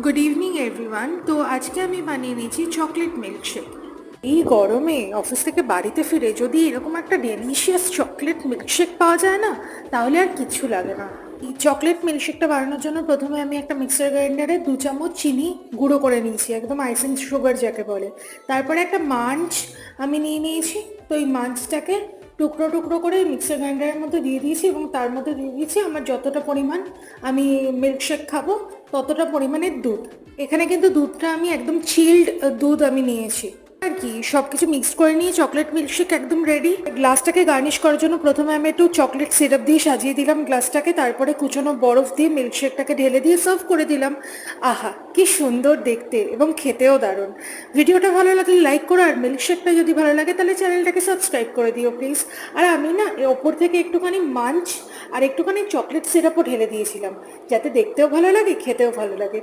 Good evening everyone. তো আজকে আমি বানিয়ে নিয়েছি চকলেট মিল্কশেক। এই গরমে অফিস থেকে বাড়িতে ফিরে যদি এরকম একটা ডেলিশিয়াস চকলেট মিল্কশেক পাওয়া যায় না, তাহলে আর কিচ্ছু লাগে না। এই চকলেট মিল্কশেকটা বানানোর জন্য প্রথমে আমি একটা মিক্সার গ্রাইন্ডারে 2 চামচ চিনি গুঁড়ো করে নিয়েছি, একদম আইসিং সুগার যাকে বলে। তারপরে একটা মাঞ্চ আমি নিয়ে নিয়েছি। তো এই মাঞ্চটাকে টুকরো টুকরো করে মিক্সার গ্রাইন্ডারের মধ্যে দিয়ে দিয়েছি এবং তার মধ্যে দিয়ে দিয়েছি আমার যতটা পরিমাণ আমি মিল্কশেক খাবো ততটা পরিমাণের দুধ। এখানে কিন্তু দুধটা আমি একদম চিল্ড দুধ আমি নিয়েছি আর কি। সব কিছু মিক্সড করে নিয়ে চকলেট মিল্কশেক একদম রেডি। গ্লাসটাকে গার্নিশ করার জন্য প্রথমে আমি একটু চকলেট সিরাপ দিয়ে সাজিয়ে দিলাম গ্লাসটাকে, তারপরে কুচনো বরফ দিয়ে মিল্কশেকটাকে ঢেলে দিয়ে সার্ভ করে দিলাম। আহা, কি সুন্দর দেখতে এবং খেতেও দারুণ। ভিডিওটা ভালো লাগলে লাইক করো, আর মিল্কশেকটা যদি ভালো লাগে তাহলে চ্যানেলটাকে সাবস্ক্রাইব করে দিও প্লিজ। আর আমি না ওপর থেকে একটুখানি মাঞ্চ আর একটুখানি চকলেট সিরাপও ঢেলে দিয়েছিলাম, যাতে দেখতেও ভালো লাগে খেতেও ভালো লাগে।